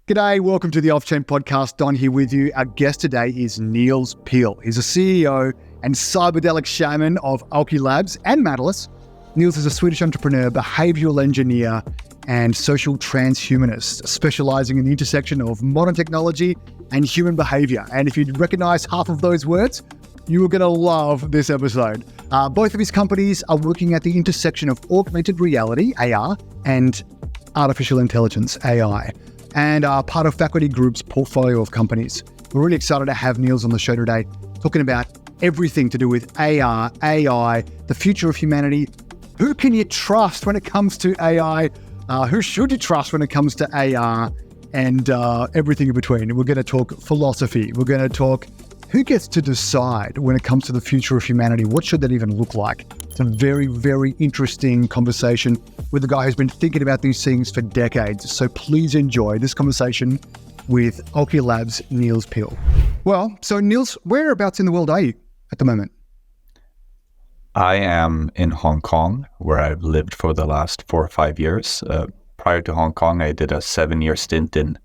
G'day, welcome to the Off-Chain Podcast. Don here with you. Our guest today is Nils Pihl. He's a CEO and cyberdelic shaman of Auki Labs and Matterless. Nils is a Swedish entrepreneur, behavioural engineer, and social transhumanist, specialising in the intersection of modern technology and human behaviour. And if you recognise half of those words, you are going to love this episode. Both of his companies are working at the intersection of augmented reality, AR, and artificial intelligence, AI, and are part of Faculty Group's portfolio of companies. We're really excited to have Nils on the show today, talking about everything to do with AR, AI, the future of humanity. Who can you trust when it comes to AI? Who should you trust when it comes to AR? And everything in between. We're going to talk philosophy. We're going to talk who gets to decide when it comes to the future of humanity. What should that even look like? It's a very, very interesting conversation with a guy who's been thinking about these things for decades. So please enjoy this conversation with Auki Labs' Nils Pihl. Well, so Nils, whereabouts in the world are you at the moment? I am in Hong Kong, where I've lived for the last 4 or 5 years. Prior to Hong Kong, I did a 7-year stint in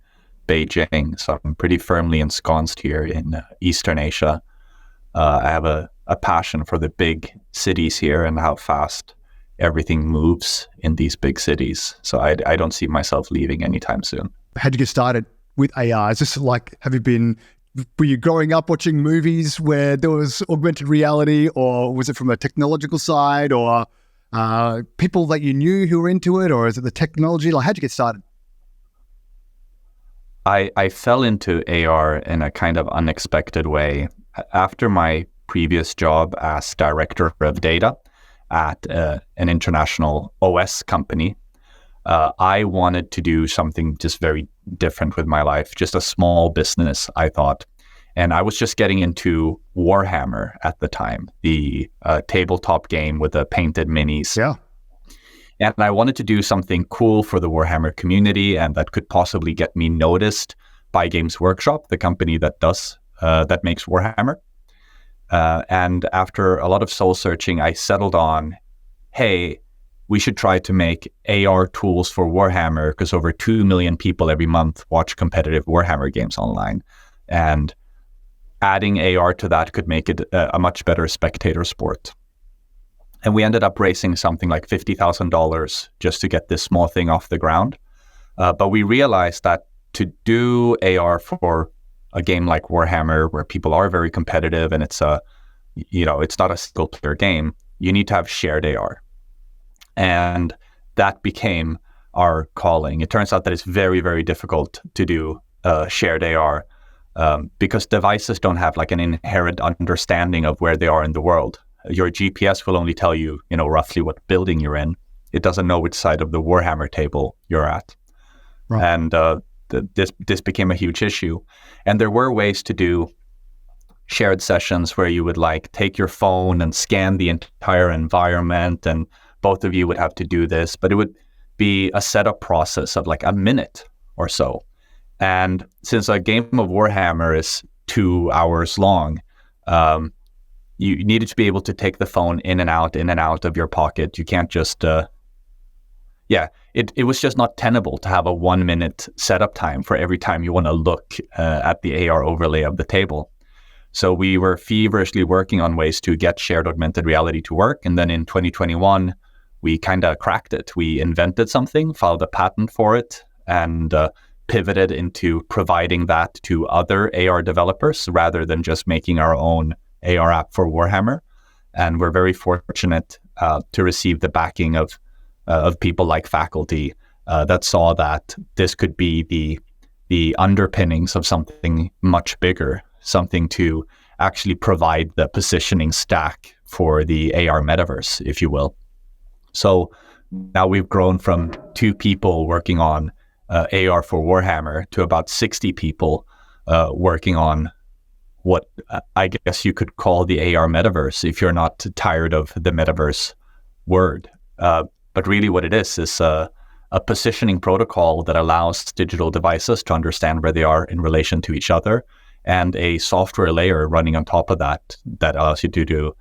Beijing, so I'm pretty firmly ensconced here in Eastern Asia. I have a passion for the big cities here and how fast everything moves in these big cities. So I don't see myself leaving anytime soon. How'd you get started with AR? Is this like, were you growing up watching movies where there was augmented reality, or was it from a technological side, or people that you knew who were into it, or is it the technology? Like, how'd you get started? I fell into AR in a kind of unexpected way. After my previous job as director of data at an international OS company, I wanted to do something just very different with my life, just a small business, I thought. And I was just getting into Warhammer at the time, the tabletop game with the painted minis. Yeah. And I wanted to do something cool for the Warhammer community, and that could possibly get me noticed by Games Workshop, the company that makes Warhammer. And after a lot of soul searching, I settled on, hey, we should try to make AR tools for Warhammer, because over 2 million people every month watch competitive Warhammer games online. And adding AR to that could make it a much better spectator sport. And we ended up raising something like $50,000 just to get this small thing off the ground. But we realized that to do AR for a game like Warhammer, where people are very competitive and it's not a single player game, you need to have shared AR. And that became our calling. It turns out that it's very, very difficult to do shared AR because devices don't have like an inherent understanding of where they are in the world. Your GPS will only tell you, roughly what building you're in. It doesn't know which side of the Warhammer table you're at. Right. And this became a huge issue. And there were ways to do shared sessions where you would take your phone and scan the entire environment, and both of you would have to do this, but it would be a setup process of like a minute or so. And since a game of Warhammer is 2 hours long, you needed to be able to take the phone in and out of your pocket. You can't just, it was just not tenable to have a 1-minute setup time for every time you want to look at the AR overlay of the table. So we were feverishly working on ways to get shared augmented reality to work. And then in 2021, we kind of cracked it. We invented something, filed a patent for it, and pivoted into providing that to other AR developers rather than just making our own AR app for Warhammer. And we're very fortunate to receive the backing of people like faculty that saw that this could be the underpinnings of something much bigger, something to actually provide the positioning stack for the AR metaverse, if you will. So now we've grown from 2 people working on AR for Warhammer to about 60 people working on what I guess you could call the AR metaverse if you're not tired of the metaverse word. But really what it is a positioning protocol that allows digital devices to understand where they are in relation to each other, and a software layer running on top of that allows you to do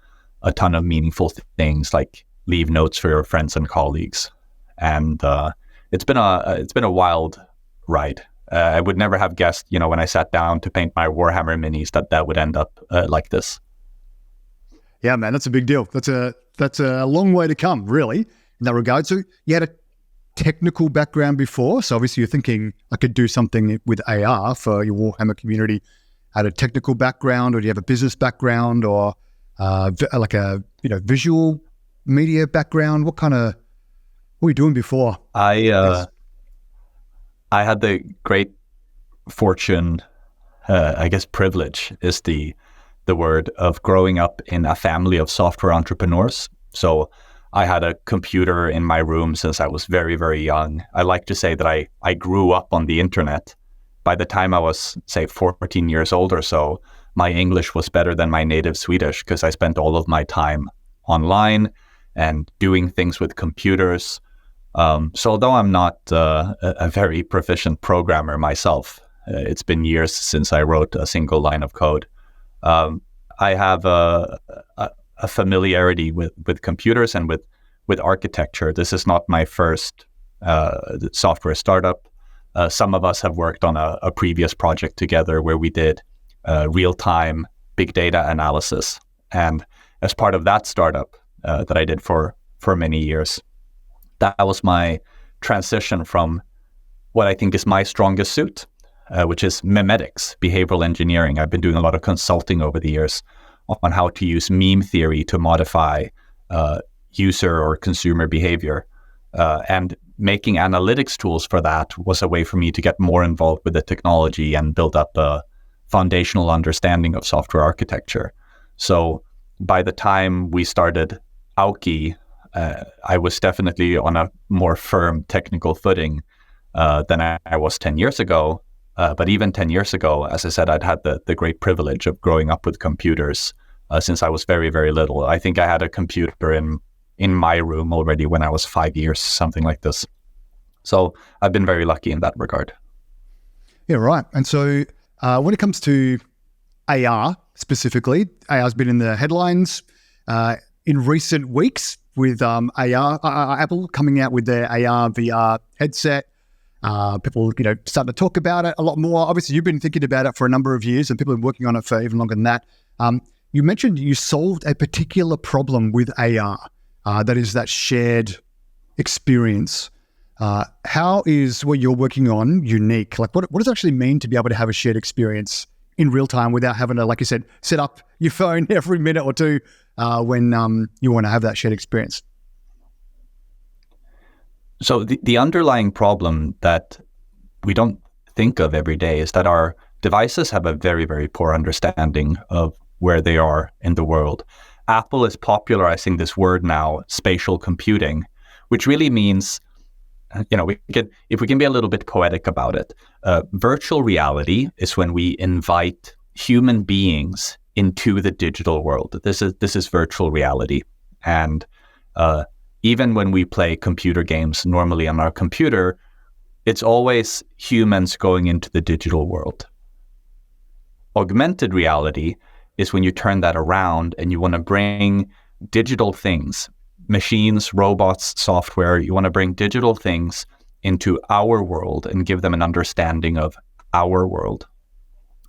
a ton of meaningful things like leave notes for your friends and colleagues. And it's been a wild ride. I would never have guessed, when I sat down to paint my Warhammer minis, that would end up like this. Yeah, man, that's a big deal. That's a long way to come, really, in that regard. So you had a technical background before, so obviously you're thinking I could do something with AR for your Warhammer community. Had a technical background, or do you have a business background, or like a visual media background? What were you doing before? I had the great fortune, I guess privilege is the word, of growing up in a family of software entrepreneurs. So I had a computer in my room since I was very, very young. I like to say that I grew up on the internet. By the time I was, say, 14 years old or so, my English was better than my native Swedish because I spent all of my time online and doing things with computers. So although I'm not a very proficient programmer myself, it's been years since I wrote a single line of code. I have a familiarity with computers and with architecture. This is not my first software startup. Some of us have worked on a previous project together where we did real-time big data analysis. And as part of that startup that I did for many years, that was my transition from what I think is my strongest suit, which is memetics, behavioral engineering. I've been doing a lot of consulting over the years on how to use meme theory to modify user or consumer behavior. And making analytics tools for that was a way for me to get more involved with the technology and build up a foundational understanding of software architecture. So by the time we started Auki, I was definitely on a more firm technical footing than I was 10 years ago. But even 10 years ago, as I said, I'd had the great privilege of growing up with computers since I was very, very little. I think I had a computer in my room already when I was 5 years, something like this. So I've been very lucky in that regard. Yeah, right. And so when it comes to AR specifically, AR has been in the headlines in recent weeks with Apple coming out with their AR, VR headset. People, starting to talk about it a lot more. Obviously, you've been thinking about it for a number of years, and people have been working on it for even longer than that. You mentioned you solved a particular problem with AR, that is that shared experience. How is what you're working on unique? Like, what does it actually mean to be able to have a shared experience in real time without having to, like you said, set up your phone every minute or two when you want to have that shared experience? So the underlying problem that we don't think of every day is that our devices have a very, very poor understanding of where they are in the world. Apple is popularizing this word now, spatial computing, which really means, if we can be a little bit poetic about it, virtual reality is when we invite human beings into the digital world. This is virtual reality. And even when we play computer games normally on our computer, it's always humans going into the digital world. Augmented reality is when you turn that around and you want to bring digital things, machines, robots, software, you want to bring digital things into our world and give them an understanding of our world.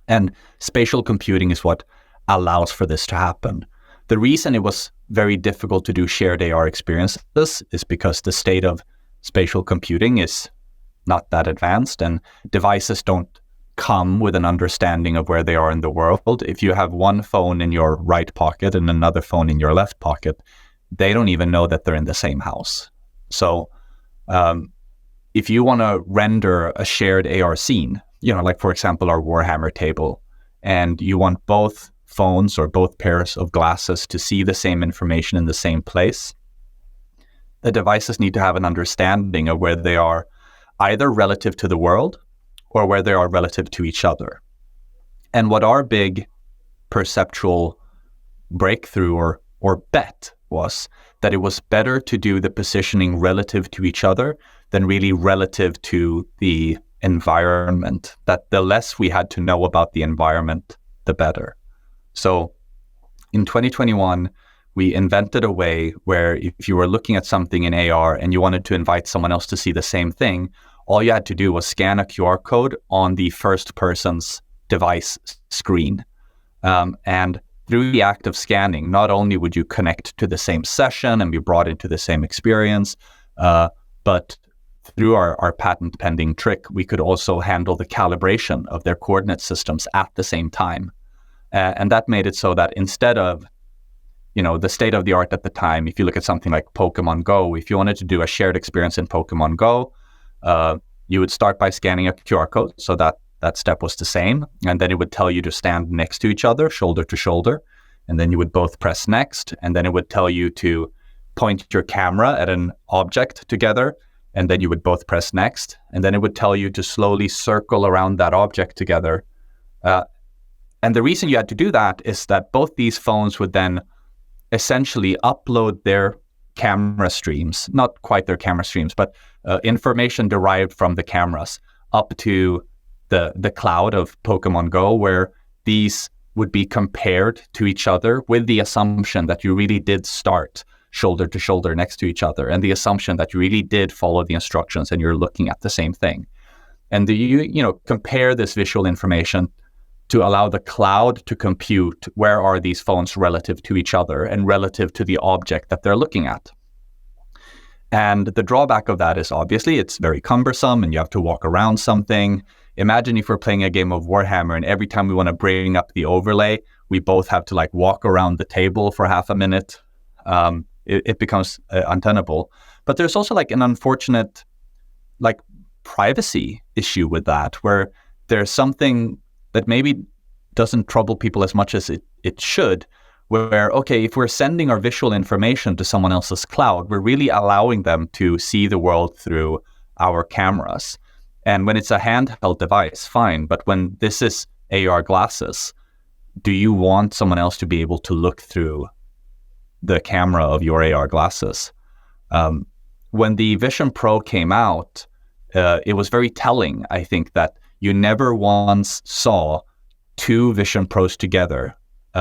And spatial computing is what allows for this to happen. The reason it was very difficult to do shared AR experiences is because the state of spatial computing is not that advanced, and devices don't come with an understanding of where they are in the world. If you have one phone in your right pocket and another phone in your left pocket, they don't even know that they're in the same house. So if you want to render a shared AR scene, like for example, our Warhammer table, and you want both phones or both pairs of glasses to see the same information in the same place, the devices need to have an understanding of where they are either relative to the world or where they are relative to each other. And what our big perceptual breakthrough or bet was that it was better to do the positioning relative to each other than really relative to the environment, that the less we had to know about the environment, the better. So in 2021, we invented a way where if you were looking at something in AR and you wanted to invite someone else to see the same thing, all you had to do was scan a QR code on the first person's device screen. And through the act of scanning, not only would you connect to the same session and be brought into the same experience, but through our patent pending trick, we could also handle the calibration of their coordinate systems at the same time. And that made it so that instead of, the state of the art at the time, if you look at something like Pokemon Go, if you wanted to do a shared experience in Pokemon Go, you would start by scanning a QR code. So that step was the same. And then it would tell you to stand next to each other, shoulder to shoulder. And then you would both press next. And then it would tell you to point your camera at an object together. And then you would both press next. And then it would tell you to slowly circle around that object together. And the reason you had to do that is that both these phones would then essentially upload their camera streams, not quite their camera streams, but information derived from the cameras up to the cloud of Pokemon Go, where these would be compared to each other with the assumption that you really did start shoulder to shoulder next to each other, and the assumption that you really did follow the instructions and you're looking at the same thing. And you compare this visual information to allow the cloud to compute where are these phones relative to each other and relative to the object that they're looking at. And the drawback of that is obviously it's very cumbersome and you have to walk around something. Imagine if we're playing a game of Warhammer and every time we want to bring up the overlay, we both have to walk around the table for half a minute. It becomes untenable. But there's also an unfortunate privacy issue with that, where there's something that maybe doesn't trouble people as much as it should, where, okay, if we're sending our visual information to someone else's cloud, we're really allowing them to see the world through our cameras. And when it's a handheld device, fine. But when this is AR glasses, do you want someone else to be able to look through the camera of your AR glasses? When the Vision Pro came out, it was very telling, I think, that you never once saw two Vision Pros together.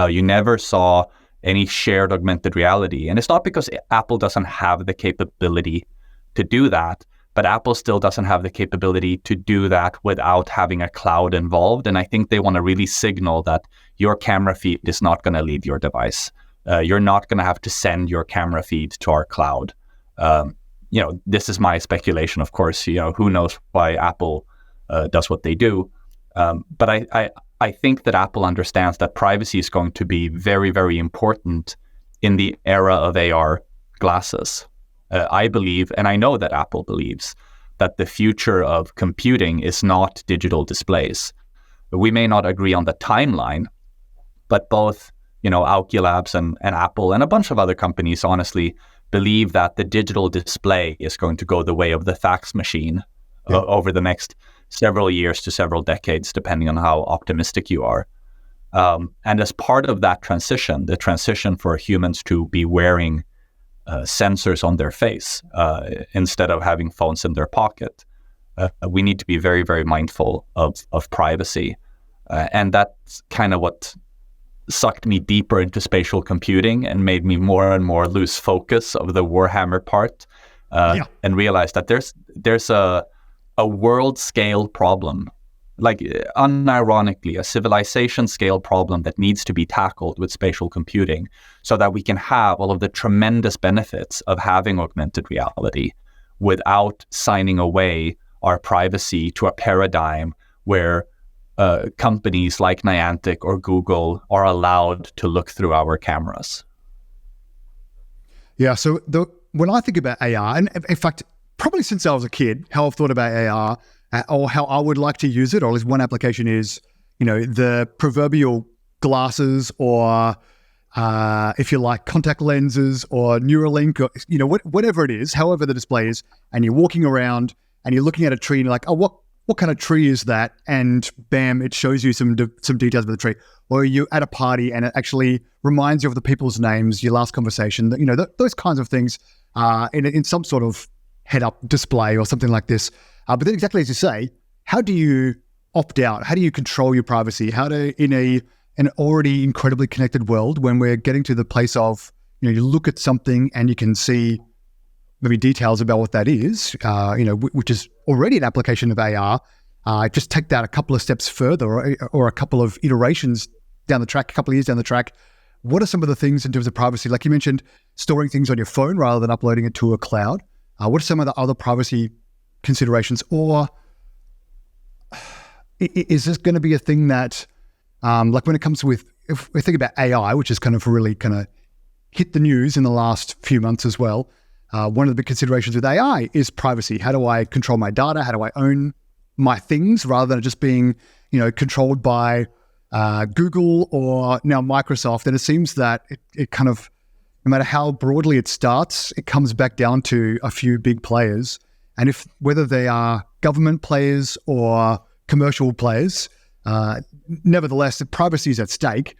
You never saw any shared augmented reality. And it's not because Apple doesn't have the capability to do that, but Apple still doesn't have the capability to do that without having a cloud involved. And I think they want to really signal that your camera feed is not going to leave your device. You're not going to have to send your camera feed to our cloud. This is my speculation, of course. Who knows why Apple does what they do. But I think that Apple understands that privacy is going to be very, very important in the era of AR glasses. I believe, and I know that Apple believes, that the future of computing is not digital displays. We may not agree on the timeline, but both, Auki Labs and Apple and a bunch of other companies, honestly, believe that the digital display is going to go the way of the fax machine over the next several years to several decades, depending on how optimistic you are. And as part of that transition, the transition for humans to be wearing sensors on their face instead of having phones in their pocket, we need to be very, very mindful of privacy. And that's kind of what sucked me deeper into spatial computing and made me more and more lose focus of the Warhammer part and realize that there's a world scale problem, unironically, a civilization scale problem that needs to be tackled with spatial computing so that we can have all of the tremendous benefits of having augmented reality without signing away our privacy to a paradigm where companies like Niantic or Google are allowed to look through our cameras. Yeah, so when I think about AR, and in fact, probably since I was a kid, how I've thought about AR or how I would like to use it, or at least one application is, the proverbial glasses or, if you like, contact lenses or Neuralink or, whatever it is, however the display is, and you're walking around and you're looking at a tree and you're like, oh, what kind of tree is that? And bam, it shows you some details about the tree. Or you're at a party and it actually reminds you of the people's names, your last conversation, those kinds of things in some sort of head-up display or something like this. But then exactly as you say, how do you opt out? How do you control your privacy? How do, in an already incredibly connected world, when we're getting to the place of, you look at something and you can see maybe details about what that is, which is already an application of AR, just take that a couple of steps further or a couple of iterations down the track, a couple of years down the track. What are some of the things in terms of privacy? Like you mentioned, storing things on your phone rather than uploading it to a cloud. What are some of the other privacy considerations? Or is this going to be a thing that, like when it comes with, if we think about AI, which has kind of really kind of hit the news in the last few months as well, one of the big considerations with AI is privacy. How do I control my data? How do I own my things rather than just being, controlled by Google or now Microsoft? And it seems that it kind of, no matter how broadly it starts, it comes back down to a few big players. And whether they are government players or commercial players, nevertheless, the privacy is at stake.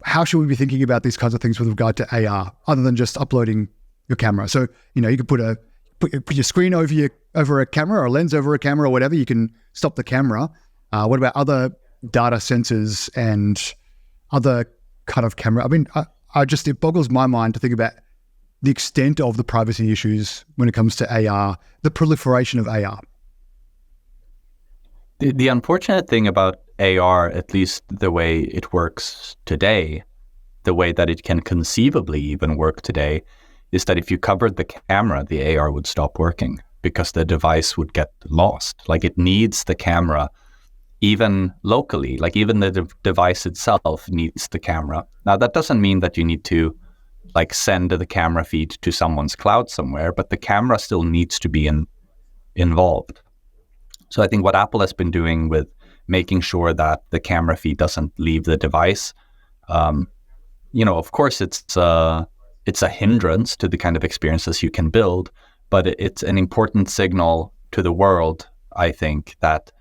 How should we be thinking about these kinds of things with regard to AR, other than just uploading your camera? So, you could put your screen over a camera or a lens over a camera or whatever. You can stop the camera. What about other data sensors and other kind of camera? I mean, it boggles my mind to think about the extent of the privacy issues when it comes to AR, the proliferation of AR. The unfortunate thing about AR, at least the way it works today, the way that it can conceivably even work today, is that if you covered the camera, the AR would stop working because the device would get lost. Like it needs the camera even locally, like even the device itself needs the camera. Now that doesn't mean that you need to like send the camera feed to someone's cloud somewhere, but the camera still needs to be involved. So I think what Apple has been doing with making sure that the camera feed doesn't leave the device, of course it's a hindrance to the kind of experiences you can build, but it's an important signal to the world, I think, that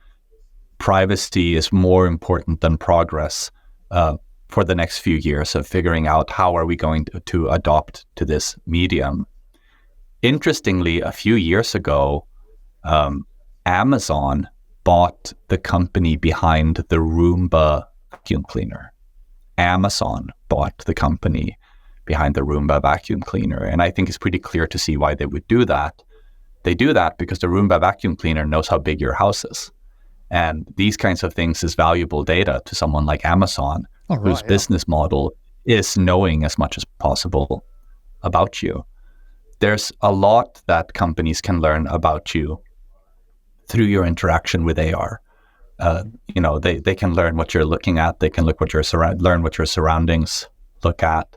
privacy is more important than progress for the next few years of figuring out how are we going to adopt to this medium. Interestingly, a few years ago, Amazon bought the company behind the Roomba vacuum cleaner. Amazon bought the company behind the Roomba vacuum cleaner. And I think it's pretty clear to see why they would do that. They do that because the Roomba vacuum cleaner knows how big your house is. And these kinds of things is valuable data to someone like Amazon, whose business model is knowing as much as possible about you. There's a lot that companies can learn about you through your interaction with AR. They can learn what you're looking at. They can learn what your surroundings look at.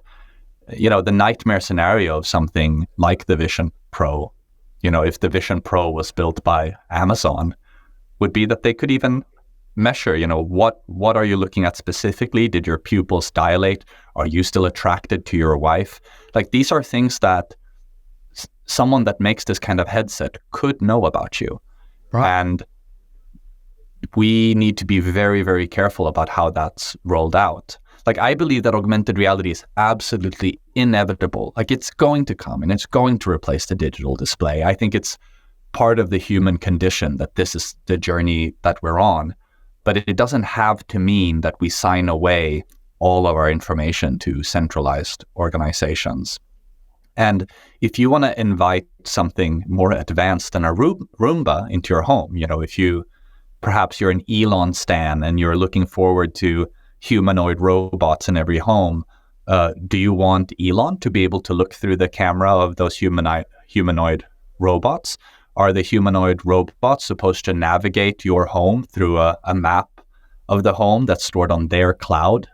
The nightmare scenario of something like the Vision Pro, if the Vision Pro was built by Amazon, would be that they could even measure, what are you looking at specifically? Did your pupils dilate? Are you still attracted to your wife? Like these are things that someone that makes this kind of headset could know about you. Right. And we need to be very, very careful about how that's rolled out. Like, I believe that augmented reality is absolutely inevitable. Like, it's going to come and it's going to replace the digital display. I think it's part of the human condition that this is the journey that we're on. But it doesn't have to mean that we sign away all of our information to centralized organizations. And if you want to invite something more advanced than a Roomba into your home, if perhaps you're an Elon stan and you're looking forward to humanoid robots in every home, do you want Elon to be able to look through the camera of those humanoid robots? Are the humanoid robots supposed to navigate your home through a map of the home that's stored on their cloud?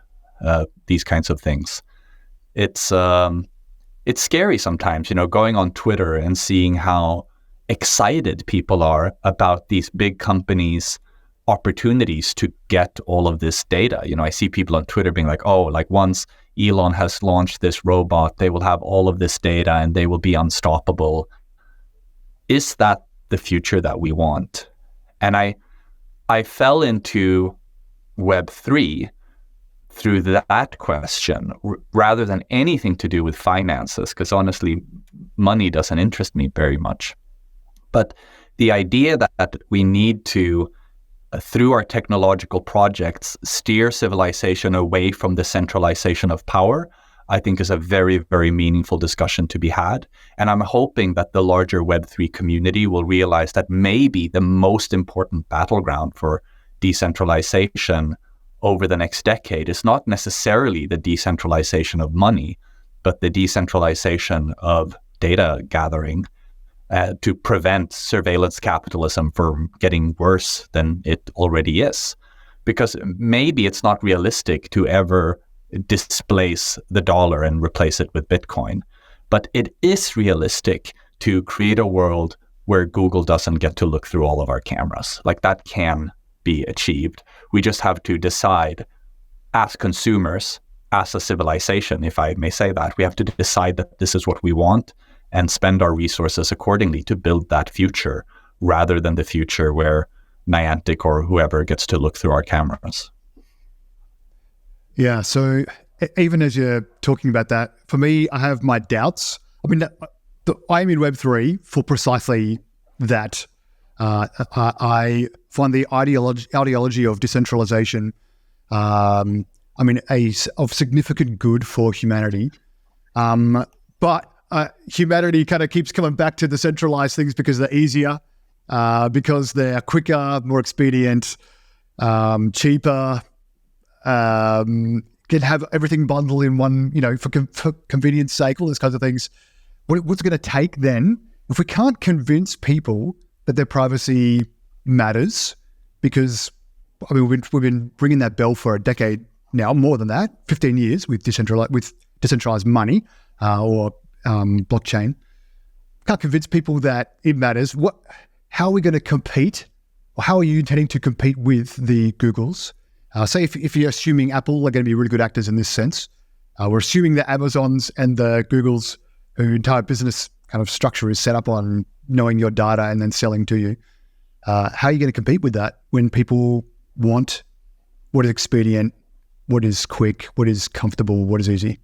These kinds of things. It's scary sometimes, going on Twitter and seeing how excited people are about these big companies' opportunities to get all of this data. I see people on Twitter being like, once Elon has launched this robot, they will have all of this data and they will be unstoppable. Is that the future that we want? And I fell into Web3 through that question rather than anything to do with finances, because honestly, money doesn't interest me very much. But the idea that we need to, through our technological projects, steer civilization away from the centralization of power, I think is a very, very meaningful discussion to be had. And I'm hoping that the larger Web3 community will realize that maybe the most important battleground for decentralization over the next decade is not necessarily the decentralization of money, but the decentralization of data gathering to prevent surveillance capitalism from getting worse than it already is. Because maybe it's not realistic to ever displace the dollar and replace it with Bitcoin. But it is realistic to create a world where Google doesn't get to look through all of our cameras. Like, that can be achieved. We just have to decide as consumers, as a civilization, if I may say that, we have to decide that this is what we want and spend our resources accordingly to build that future, rather than the future where Niantic or whoever gets to look through our cameras. Yeah, so even as you're talking about that, for me, I have my doubts. I mean, I'm in Web3 for precisely that. I find the ideology of decentralization, of significant good for humanity. But humanity kind of keeps coming back to the centralized things because they're easier, because they're quicker, more expedient, cheaper, can have everything bundled in one, for convenience sake, all those kinds of things. What's it going to take then, if we can't convince people that their privacy matters? Because we've been ringing that bell for a decade now, more than that, 15 years with decentralized money or blockchain. Can't convince people that it matters. How are we going to compete, or how are you intending to compete with the Googles? Say if you're assuming Apple are going to be really good actors in this sense, we're assuming the Amazons and the Googles, whose entire business kind of structure is set up on knowing your data and then selling to you. How are you going to compete with that when people want what is expedient, what is quick, what is comfortable, what is easy?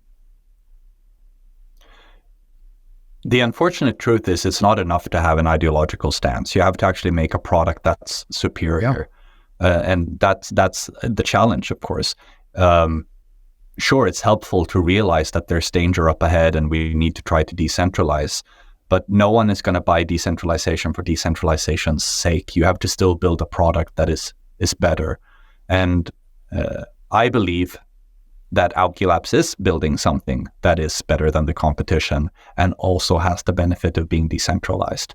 The unfortunate truth is it's not enough to have an ideological stance. You have to actually make a product that's superior. Yeah. And that's the challenge, of course. Sure, it's helpful to realize that there's danger up ahead and we need to try to decentralize, but no one is going to buy decentralization for decentralization's sake. You have to still build a product that is better. And I believe that Auki Labs is building something that is better than the competition and also has the benefit of being decentralized.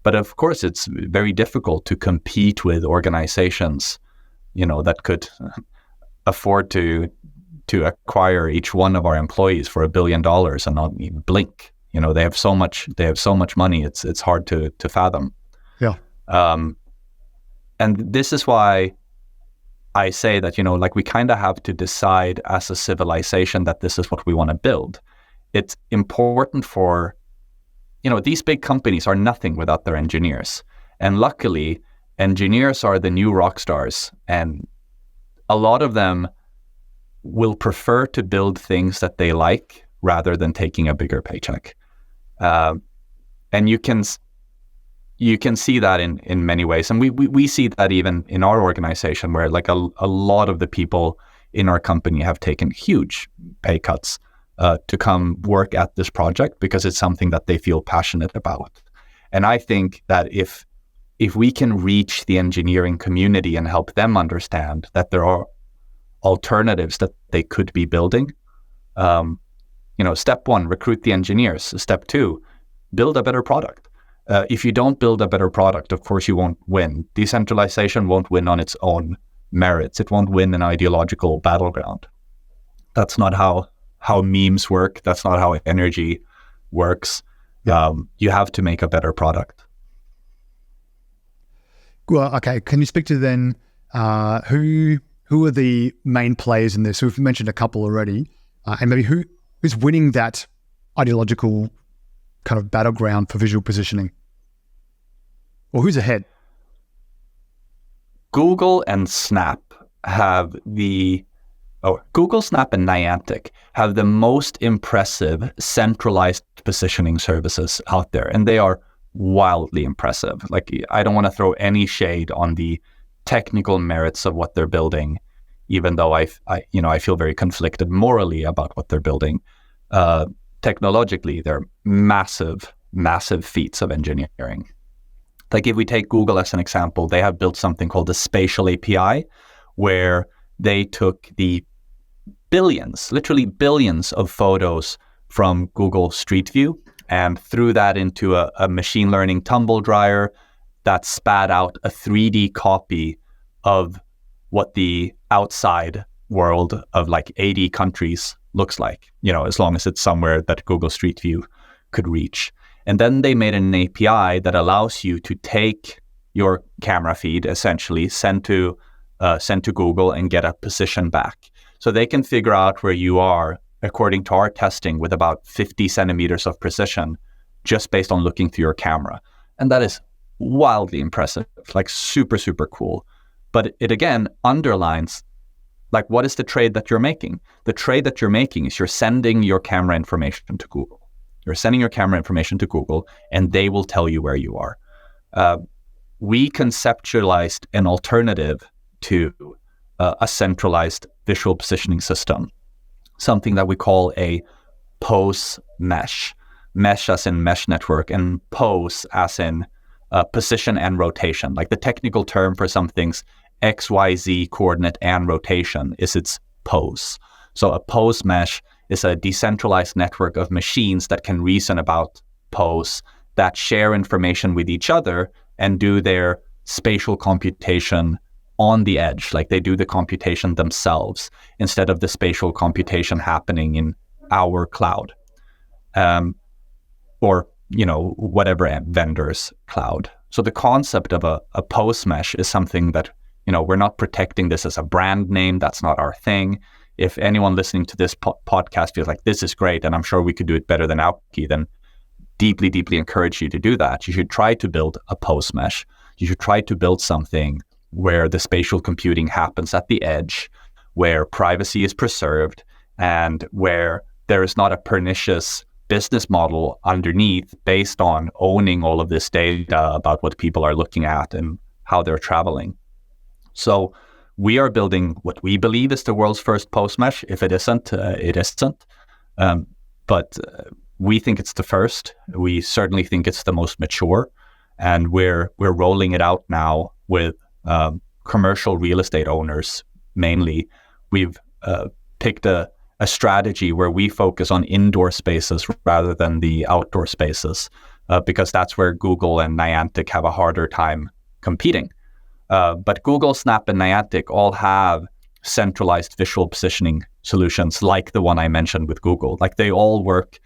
But of course, it's very difficult to compete with organizations, that could afford to acquire each one of our employees for $1 billion and not even blink. They have so much money. It's hard to fathom. Yeah. And this is why I say that, we kind of have to decide as a civilization that this is what we want to build. It's important for, these big companies are nothing without their engineers. And luckily, engineers are the new rock stars. And a lot of them will prefer to build things that they like rather than taking a bigger paycheck. And you can see that in many ways. And we see that even in our organization, where like a lot of the people in our company have taken huge pay cuts to come work at this project because it's something that they feel passionate about. And I think that if we can reach the engineering community and help them understand that there are alternatives that they could be building, step one, recruit the engineers. Step two, build a better product. If you don't build a better product, of course you won't win. Decentralization won't win on its own merits. It won't win an ideological battleground. That's not how memes work. That's not how energy works. You have to make a better product. Well, okay. Can you speak to then who are the main players in this? So we've mentioned a couple already, and maybe who's winning that ideological kind of battleground for visual positioning? Or who's ahead? Google, Snap, and Niantic have the most impressive centralized positioning services out there, and they are wildly impressive. Like, I don't want to throw any shade on the technical merits of what they're building, even though I feel very conflicted morally about what they're building. technologically, they're massive, massive feats of engineering. Like if we take Google as an example, they have built something called the Spatial API, where they took the billions, literally billions of photos from Google Street View and threw that into a machine learning tumble dryer that spat out a 3D copy of what the outside world of like 80 countries looks like, as long as it's somewhere that Google Street View could reach. And then they made an API that allows you to take your camera feed, essentially send to Google and get a position back. So they can figure out where you are, according to our testing, with about 50 centimeters of precision, just based on looking through your camera. And that is wildly impressive, like super, super cool. But it again underlines, like, what is the trade that you're making? The trade that you're making is you're sending your camera information to Google. You're sending your camera information to Google, and they will tell you where you are. We conceptualized an alternative to a centralized visual positioning system, something that we call a pose mesh. Mesh as in mesh network, and pose as in position and rotation. Like the technical term for something's X, Y, Z coordinate and rotation is its pose. So a pose mesh is a decentralized network of machines that can reason about pose, that share information with each other and do their spatial computation on the edge. Like they do the computation themselves instead of the spatial computation happening in our cloud. Or whatever vendor's cloud. So the concept of a pose mesh is something that, we're not protecting this as a brand name. That's not our thing. If anyone listening to this podcast feels like this is great, and I'm sure we could do it better than Auki, then deeply, deeply encourage you to do that. You should try to build a pose mesh. You should try to build something where the spatial computing happens at the edge, where privacy is preserved, and where there is not a pernicious business model underneath based on owning all of this data about what people are looking at and how they're traveling. So we are building what we believe is the world's first pose mesh. If it isn't, it isn't. But we think it's the first. We certainly think it's the most mature, and we're rolling it out now with commercial real estate owners mainly. We've picked a strategy where we focus on indoor spaces rather than the outdoor spaces, because that's where Google and Niantic have a harder time competing. But Google, Snap, and Niantic all have centralized visual positioning solutions like the one I mentioned with Google. Like they all work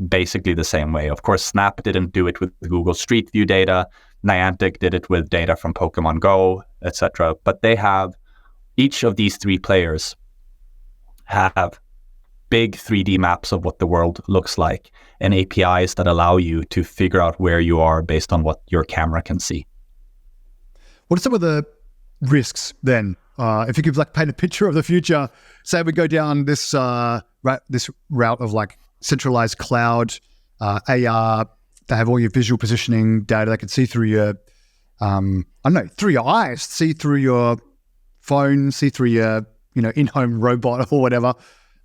basically the same way. Of course, Snap didn't do it with Google Street View data. Niantic did it with data from Pokemon Go, etc. But they have, each of these three players have big 3D maps of what the world looks like and APIs that allow you to figure out where you are based on what your camera can see. What are some of the risks then? If you could paint a picture of the future, say we go down this this route of centralized cloud, AR, they have all your visual positioning data. They can see through your, through your eyes, see through your phone, see through your, in-home robot or whatever.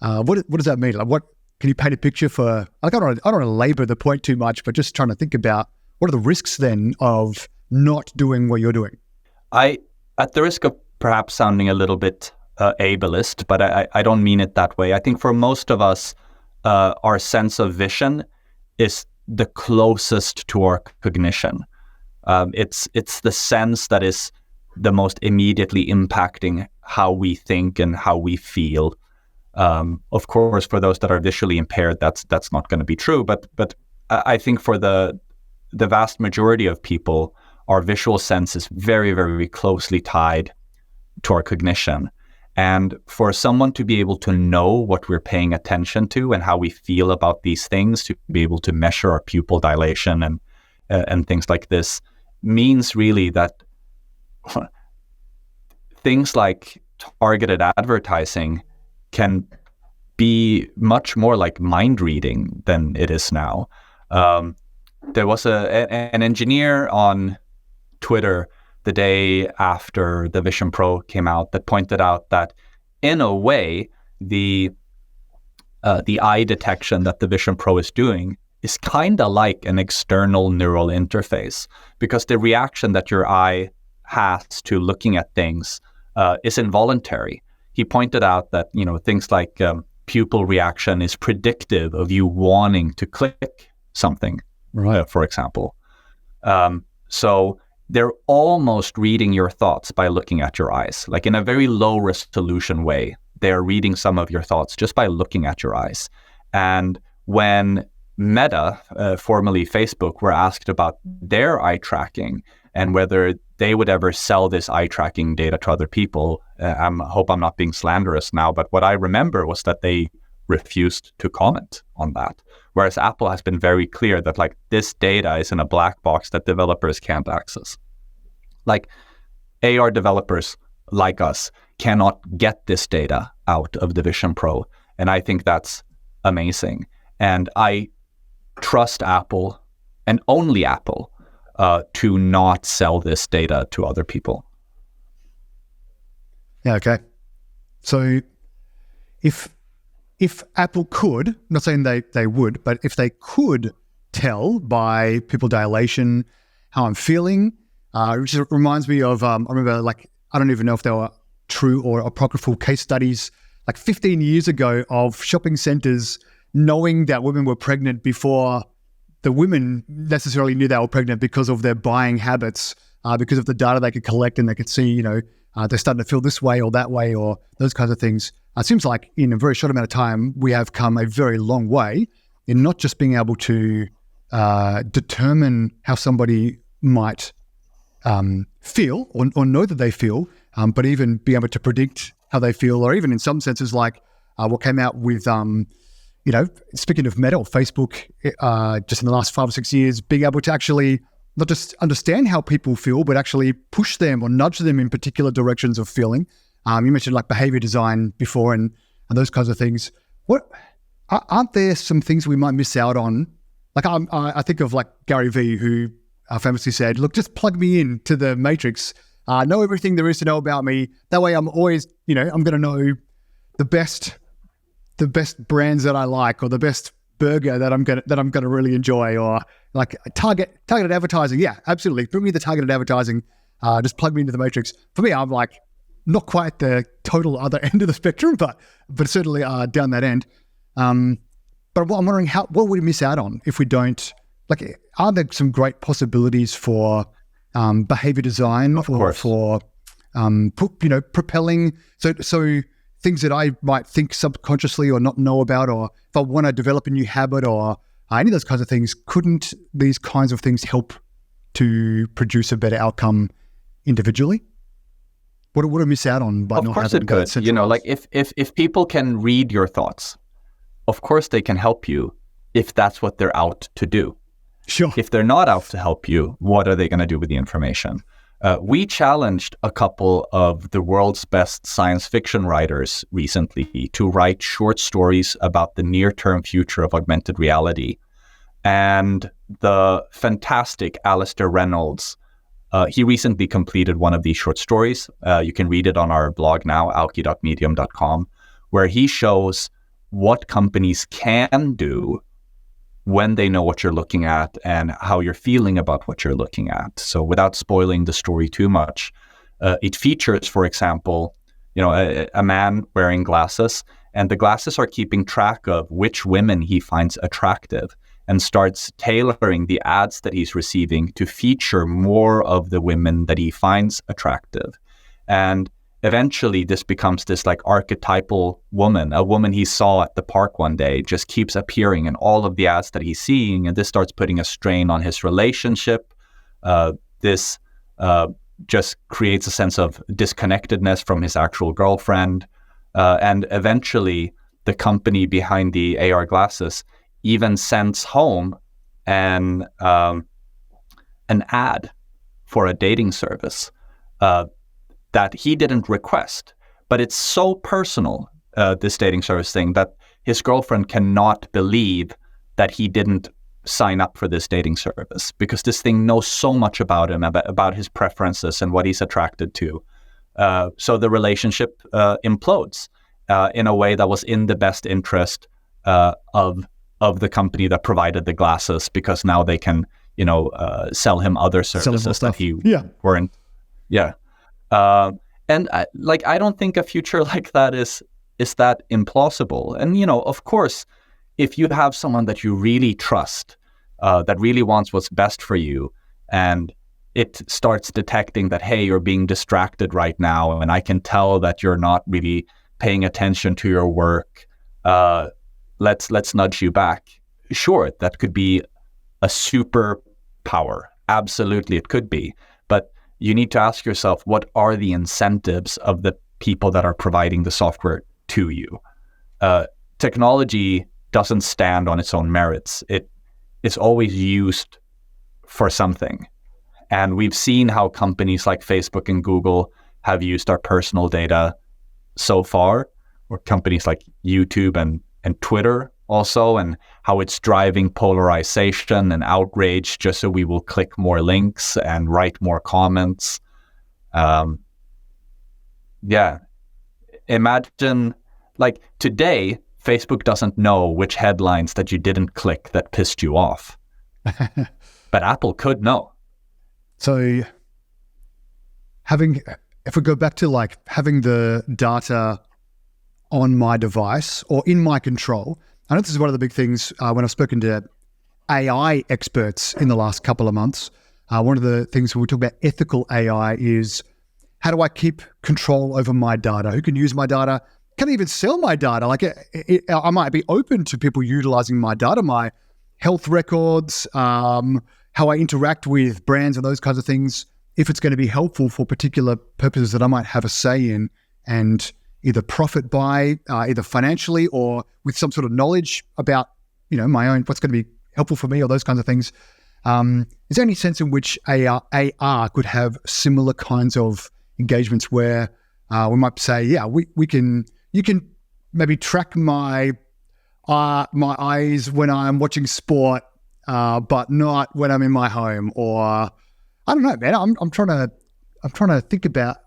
What does that mean? What can you paint a picture for? I don't want to labor the point too much, but just trying to think about what are the risks then of not doing what you're doing? At the risk of perhaps sounding a little bit ableist, but I don't mean it that way. I think for most of us, our sense of vision is the closest to our cognition. It's the sense that is the most immediately impacting how we think and how we feel. Of course, for those that are visually impaired, that's not going to be true. But I think for the vast majority of people, our visual sense is very, very closely tied to our cognition. And for someone to be able to know what we're paying attention to and how we feel about these things, to be able to measure our pupil dilation and things like this, means really that things like targeted advertising can be much more like mind reading than it is now. There was an engineer on Twitter the day after the Vision Pro came out that pointed out that in a way the the eye detection that the Vision Pro is doing is kind of like an external neural interface, because the reaction that your eye has to looking at things is involuntary. He pointed out that, things like pupil reaction is predictive of you wanting to click something, right? For example. So they're almost reading your thoughts by looking at your eyes, like in a very low resolution way. They're reading some of your thoughts just by looking at your eyes. And when Meta, formerly Facebook, were asked about their eye tracking and whether they would ever sell this eye tracking data to other people, I hope I'm not being slanderous now, but what I remember was that they refused to comment on that. Whereas Apple has been very clear that like this data is in a black box that developers can't access. Like AR developers like us cannot get this data out of the Vision Pro. And I think that's amazing. And I trust Apple, and only Apple, to not sell this data to other people. Yeah, okay. So if Apple could, I'm not saying they would, but if they could tell by pupil dilation how I'm feeling, which reminds me of, I remember, like, I don't even know if they were true or apocryphal case studies, like 15 years ago, of shopping centers knowing that women were pregnant before the women necessarily knew they were pregnant because of their buying habits, because of the data they could collect, and they could see, they're starting to feel this way or that way or those kinds of things. It seems like in a very short amount of time, we have come a very long way in not just being able to determine how somebody might feel or know that they feel, but even be able to predict how they feel, or even in some senses like what came out with, speaking of Meta or Facebook, just in the last 5 or 6 years, being able to actually not just understand how people feel, but actually push them or nudge them in particular directions of feeling. You mentioned like behavior design before and those kinds of things. What aren't there some things we might miss out on? Like I think of like Gary Vee, who famously said, "Look, just plug me into the matrix. Know everything there is to know about me. That way, I'm always, I'm going to know the best brands that I like, or the best burger that I'm gonna really enjoy, or like targeted advertising." Yeah, absolutely. Bring me the targeted advertising. Just plug me into the matrix. For me, I'm like not quite the total other end of the spectrum, but certainly down that end. But I'm wondering what would we miss out on if we don't? Like, are there some great possibilities for behavior design, or for propelling? So things that I might think subconsciously or not know about, or if I want to develop a new habit or any of those kinds of things, couldn't these kinds of things help to produce a better outcome individually? What would I miss out on by not having that? Of course it could. Like if people can read your thoughts, of course they can help you if that's what they're out to do. Sure. If they're not out to help you, what are they going to do with the information? We challenged a couple of the world's best science fiction writers recently to write short stories about the near-term future of augmented reality. And the fantastic Alistair Reynolds, he recently completed one of these short stories. You can read it on our blog now, auki.medium.com, where he shows what companies can do when they know what you're looking at and how you're feeling about what you're looking at. So without spoiling the story too much, it features, for example, a man wearing glasses, and the glasses are keeping track of which women he finds attractive, and starts tailoring the ads that he's receiving to feature more of the women that he finds attractive. And eventually this becomes this like archetypal woman, a woman he saw at the park one day, just keeps appearing in all of the ads that he's seeing. And this starts putting a strain on his relationship. This just creates a sense of disconnectedness from his actual girlfriend. And eventually the company behind the AR glasses even sends home an ad for a dating service that he didn't request. But it's so personal, this dating service thing, that his girlfriend cannot believe that he didn't sign up for this dating service, because this thing knows so much about him, about his preferences and what he's attracted to. So the relationship implodes in a way that was in the best interest of the company that provided the glasses, because now they can, sell him other services that he weren't. Yeah. And I don't think a future like that is that implausible. And, of course, if you have someone that you really trust, that really wants what's best for you, and it starts detecting that, hey, you're being distracted right now, and I can tell that you're not really paying attention to your work, let's nudge you back. Sure, that could be a superpower. Absolutely, it could be. But you need to ask yourself, what are the incentives of the people that are providing the software to you? Technology doesn't stand on its own merits. It's always used for something. And we've seen how companies like Facebook and Google have used our personal data so far, or companies like YouTube and Twitter also, and how it's driving polarization and outrage just so we will click more links and write more comments. Imagine, today, Facebook doesn't know which headlines that you didn't click that pissed you off. But Apple could know. So if we go back to having the data on my device or in my control, I know this is one of the big things when I've spoken to AI experts in the last couple of months. One of the things when we talk about ethical AI is, how do I keep control over my data? Who can use my data? Can I even sell my data? I might be open to people utilizing my data, my health records, how I interact with brands and those kinds of things, if it's going to be helpful for particular purposes that I might have a say in and either profit by, either financially or with some sort of knowledge about, my own, what's going to be helpful for me or those kinds of things. Is there any sense in which AR could have similar kinds of engagements where we might say, you can maybe track my eyes when I'm watching sport, but not when I'm in my home? Or I don't know, man. I'm trying to think about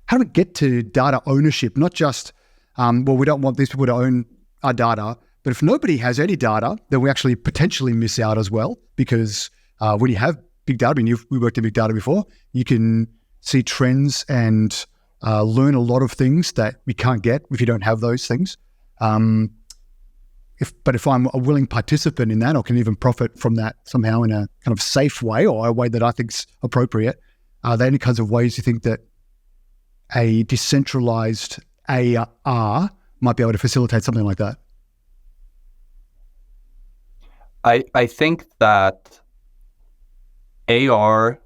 how do we get to data ownership? Not just, we don't want these people to own our data, but if nobody has any data, then we actually potentially miss out as well. Because when you have big data, we worked in big data before, you can see trends and learn a lot of things that we can't get if you don't have those things. If I'm a willing participant in that, or can even profit from that somehow in a kind of safe way, or a way that I think's appropriate, are there any kinds of ways you think that a decentralized AR might be able to facilitate something like that? I think that AR